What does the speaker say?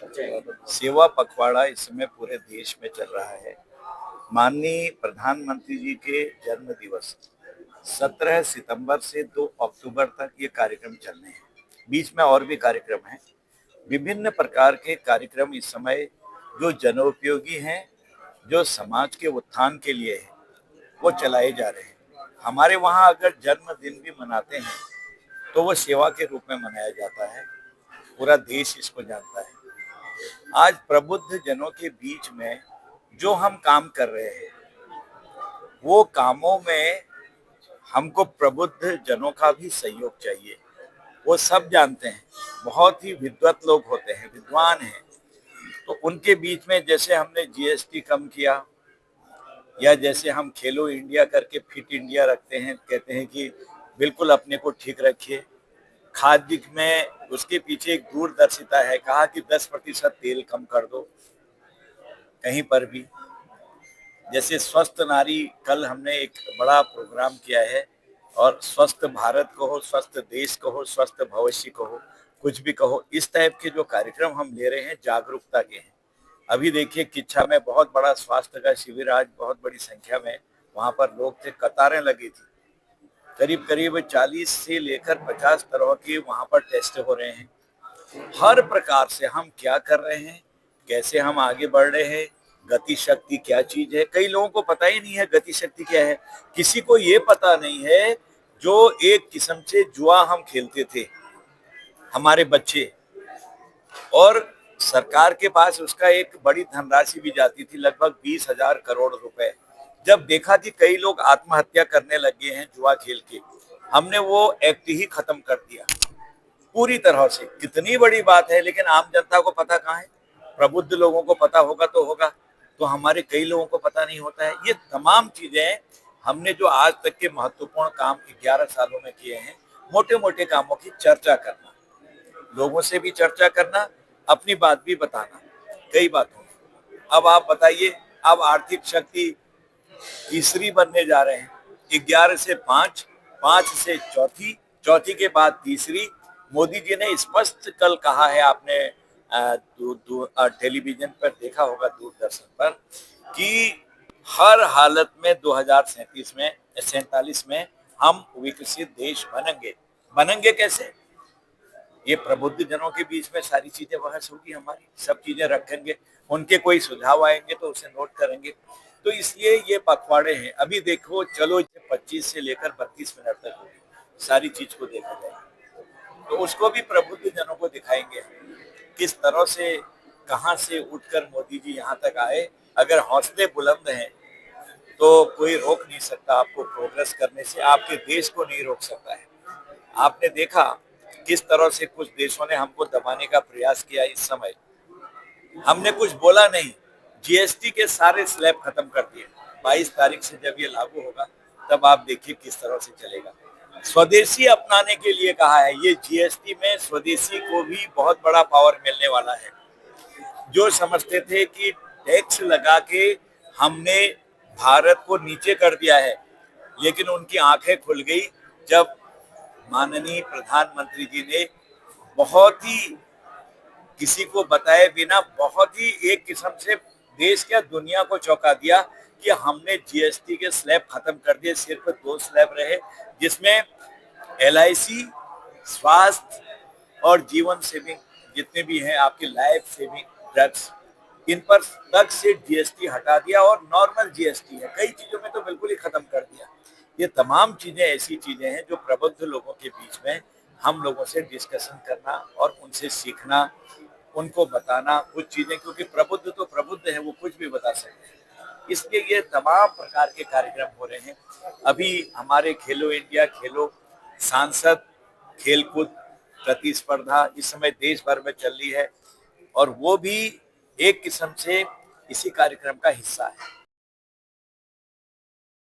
सेवा पखवाड़ा इस समय पूरे देश में चल रहा है। माननीय प्रधानमंत्री जी के जन्म दिवस 17 सितंबर से 2 अक्टूबर तक ये कार्यक्रम चलने हैं। बीच में और भी कार्यक्रम हैं। विभिन्न प्रकार के कार्यक्रम इस समय जो जनोपयोगी हैं, जो समाज के उत्थान के लिए है, वो चलाए जा रहे हैं। हमारे वहाँ अगर जन्मदिन भी मनाते हैं तो वो सेवा के रूप में मनाया जाता है। पूरा देश इसको जानता है। आज प्रबुद्ध जनों के बीच में जो हम काम कर रहे हैं, वो कामों में हमको प्रबुद्ध जनों का भी सहयोग चाहिए। वो सब जानते हैं, बहुत ही विद्वत लोग होते हैं, विद्वान हैं। तो उनके बीच में जैसे हमने जीएसटी कम किया, या जैसे हम खेलो इंडिया करके फिट इंडिया रखते हैं, कहते हैं कि बिल्कुल अपने को ठीक रखिए। खाद्य में उसके पीछे एक दूरदर्शिता है, कहा कि 10% तेल कम कर दो कहीं पर भी। जैसे स्वस्थ नारी, कल हमने एक बड़ा प्रोग्राम किया है, और स्वस्थ भारत कहो, स्वस्थ देश कहो, स्वस्थ भविष्य कहो, कुछ भी कहो, इस टाइप के जो कार्यक्रम हम ले रहे हैं जागरूकता के हैं। अभी देखिए किच्छा में बहुत बड़ा स्वास्थ्य का शिविर, आज बहुत बड़ी संख्या में वहां पर लोग थे, कतारें लगी थी। करीब करीब 40 से लेकर 50 तरह के वहां पर टेस्ट हो रहे हैं। हर प्रकार से हम क्या कर रहे हैं, कैसे हम आगे बढ़ रहे हैं, गति शक्ति क्या चीज है, कई लोगों को पता ही नहीं है गति शक्ति क्या है। किसी को ये पता नहीं है जो एक किस्म से जुआ हम खेलते थे हमारे बच्चे, और सरकार के पास उसका एक बड़ी धनराशि भी जाती थी, लगभग 20,000 करोड़ रुपए। जब देखा कि कई लोग आत्महत्या करने लगे हैं जुआ खेल के, हमने वो एक्ट ही खत्म कर दिया पूरी तरह से। कितनी बड़ी बात है, लेकिन आम जनता को पता कहाँ है। प्रबुद्ध लोगों को पता होगा तो होगा, तो हमारे कई लोगों को पता नहीं होता है। ये तमाम चीजें हमने जो आज तक के महत्वपूर्ण काम 11 सालों में किए हैं, मोटे मोटे कामों की चर्चा करना, लोगों से भी चर्चा करना, अपनी बात भी बताना, कई बातों में। अब आप बताइए, अब आर्थिक शक्ति तीसरी बनने जा रहे हैं, 11 से 5, 5 से चौथी, चौथी के बाद तीसरी। मोदी जी ने स्पष्ट कल कहा है, आपने टेलीविजन पर देखा होगा, दूरदर्शन पर, कि हर हालत में 2047 में हम विकसित देश बनेंगे। बनेंगे कैसे? ये प्रबुद्ध जनों के बीच में सारी चीजें बहस होगी, हमारी सब चीजें रखेंगे, उनके कोई सुझाव आएंगे तो उसे नोट करेंगे। तो इसलिए ये पखवाड़े हैं। अभी देखो, चलो 25 से लेकर 32 मिनट तक होगी, सारी चीज को देखा जाए तो उसको भी प्रबुद्ध जनों को दिखाएंगे किस तरह से, कहां से उठकर मोदी जी यहाँ तक आए। अगर हौसले बुलंद हैं तो कोई रोक नहीं सकता आपको प्रोग्रेस करने से, आपके देश को नहीं रोक सकता है। आपने देखा किस तरह से कुछ देशों ने हमको दबाने का प्रयास किया। इस समय हमने कुछ बोला नहीं, जीएसटी के सारे स्लैब खत्म कर दिए। 22 तारीख से जब ये लागू होगा, तब आप देखिए किस तरह से चलेगा। स्वदेशी अपनाने के लिए कहा है, ये जीएसटी में स्वदेशी को भी बहुत बड़ा पावर मिलने वाला है। जो समझते थे कि टैक्स लगा के हमने भारत को नीचे कर दिया है, लेकिन उनकी आंखें खुल गई जब माननीय प्रधानमंत्री जी ने बहुत ही किसी को बताए बिना, बहुत ही एक किस्म से देश क्या दुनिया को चौंका दिया कि हमने जीएसटी के स्लैब खत्म कर दिए। सिर्फ 2 स्लैब रहे, जिसमें एलआईसी, स्वास्थ्य और जीवन सेविंग जितने भी हैं, आपके लाइफ सेविंग ड्रग्स, इन पर तक से जीएसटी हटा दिया, और नॉर्मल जीएसटी है, कई चीजों में तो बिल्कुल ही खत्म कर दिया। ये तमाम चीजें ऐसी चीजें हैं जो प्रबुद्ध लोगों के बीच में हम लोगों से डिस्कशन करना और उनसे सीखना, उनको बताना कुछ चीजें, क्योंकि प्रबुद्ध तो प्रबुद्ध है, वो कुछ भी बता सकते हैं। इसलिए ये तमाम प्रकार के कार्यक्रम हो रहे हैं। अभी हमारे खेलो इंडिया, खेलो सांसद खेलकूद प्रतिस्पर्धा इस समय देश भर में चल रही है, और वो भी एक किस्म से इसी कार्यक्रम का हिस्सा है।